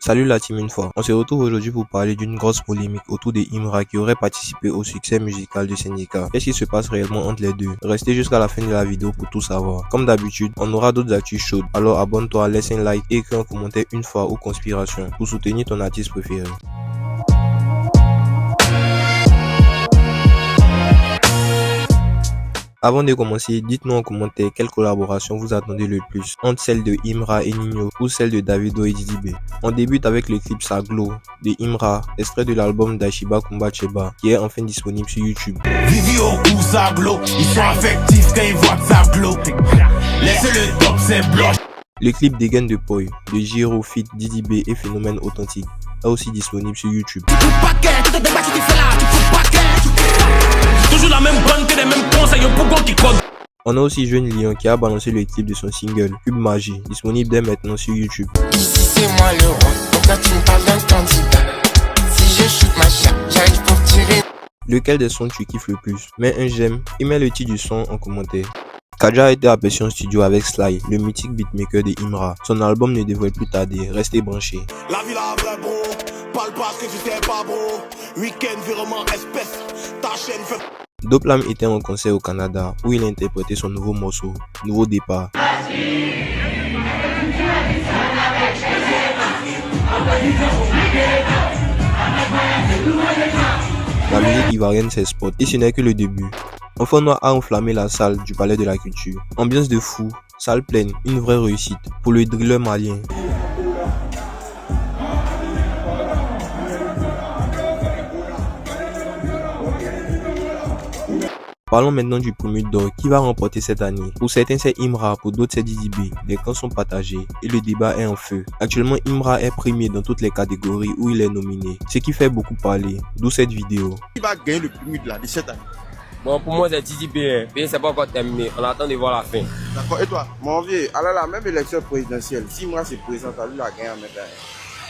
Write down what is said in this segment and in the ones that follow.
Salut la team une fois. On se retrouve aujourd'hui pour parler d'une grosse polémique autour de Imra qui aurait participé au succès musical du Syndicat. Qu'est-ce qui se passe réellement entre les deux? Restez jusqu'à la fin de la vidéo pour tout savoir. Comme d'habitude, on aura d'autres actus chaudes. Alors abonne-toi, laisse un like et écris un commentaire une fois ou conspiration pour soutenir ton artiste préféré. Avant de commencer, dites-nous en commentaire quelle collaboration vous attendez le plus, entre celle de Imra et Nino ou celle de Davido et Didi B. On débute avec le clip Saglo de Imra, extrait de l'album d'Aishiba Kumba Cheba, qui est enfin disponible sur YouTube. Vivi au cou Saglo, ils sont affectifs quand ils voient Saglo. Laissez le top, c'est blanc. Le clip Dégaine de Poi de Giro Fit Didi B et Phénomène Authentique est aussi disponible sur YouTube. Toujours la même bonne que les mêmes conseils pour qui code. On a aussi Jeune Lion qui a balancé le clip de son single Cube Magie, disponible dès maintenant sur YouTube. Ici c'est moi le roi, pourquoi tu me parles d'un candidat? Si je shoot ma chatte, j'arrive pour tirer. Lequel des sons tu kiffes le plus? Mets un j'aime et mets le titre du son en commentaire. Kadja a été aperçu en studio avec Sly, le mythique beatmaker de Imra. Son album ne devrait plus tarder, restez branchés. La vie la vraie bro, parle pas ce que tu sais pas bro. Week-end virement espèce, ta chaîne fait. Doplam était en concert au Canada où il a interprété son nouveau morceau, Nouveau Départ. La musique ivoirienne s'exporte et ce n'est que le début. Enfant Noir a enflammé la salle du Palais de la Culture. Ambiance de fou, salle pleine, une vraie réussite pour le driller malien. Parlons maintenant du premier d'or qui va remporter cette année. Pour certains c'est Imra, pour d'autres c'est Didi B. Les camps sont partagés et le débat est en feu. Actuellement Imra est premier dans toutes les catégories où il est nominé, ce qui fait beaucoup parler, d'où cette vidéo. Qui va gagner le premier de cette année? Bon, pour moi c'est Didi B. C'est pas encore terminé, on attend de voir la fin. D'accord, et toi? Mon vieux, alors la même élection présidentielle, si Imra se présente, lui la gagne en même temps.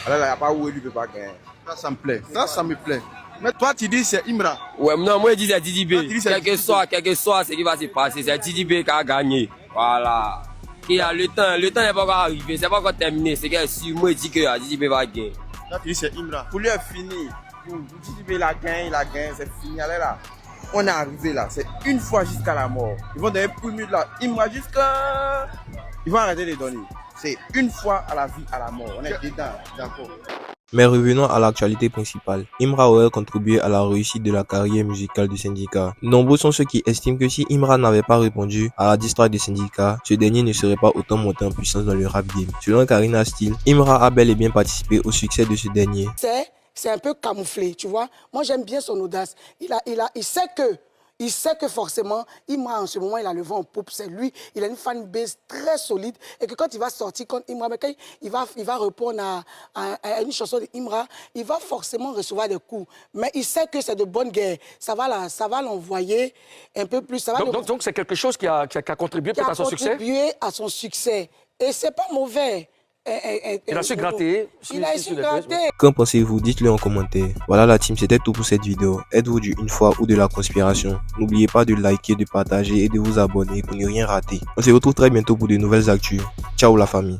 Alors là, il n'y a pas où lui peut pas gagner. Ça me plaît, ça me plaît. Mais toi, tu dis c'est Imra. Ouais, non, moi je dis c'est Didi B. Quel que soit ce qui va se passer, c'est Didi B qui a gagné. Voilà. Et le temps n'est pas encore arrivé, c'est pas encore terminé. C'est que si moi je dis que Didi B va gagner. Là, tu dis c'est Imra. Pour lui, c'est fini. Pour Didi B, il a gagné, c'est fini. Allez là. On est arrivé là, c'est une fois jusqu'à la mort. Ils vont donner plus de là. Imra jusqu'à. Ils vont arrêter de donner. C'est une fois à la vie, à la mort. On est dedans, d'accord. Mais revenons à l'actualité principale. Imra aurait contribué à la réussite de la carrière musicale du Syndicat. Nombreux sont ceux qui estiment que si Imra n'avait pas répondu à la distraite du Syndicat, ce dernier ne serait pas autant monté en puissance dans le rap game. Selon Karina Steele, Imra a bel et bien participé au succès de ce dernier. C'est un peu camouflé, tu vois. Moi, j'aime bien son audace. Il sait que forcément, Imra, en ce moment, il a le vent en poupe. C'est lui, il a une fanbase très solide. Et que quand il va sortir contre Imra, mais quand il va répondre à une chanson de Imra, il va forcément recevoir des coups. Mais il sait que c'est de bonne guerre. Ça va l'envoyer un peu plus. Donc c'est quelque chose qui a contribué peut-être à son succès? Qui a contribué à son succès. Et c'est pas mauvais. Il a su gratter. Qu'en pensez-vous? Dites-le en commentaire. Voilà la team, c'était tout pour cette vidéo. Êtes-vous du une fois ou de la conspiration? N'oubliez pas de liker, de partager et de vous abonner pour ne rien rater. On se retrouve très bientôt pour de nouvelles actus. Ciao la famille.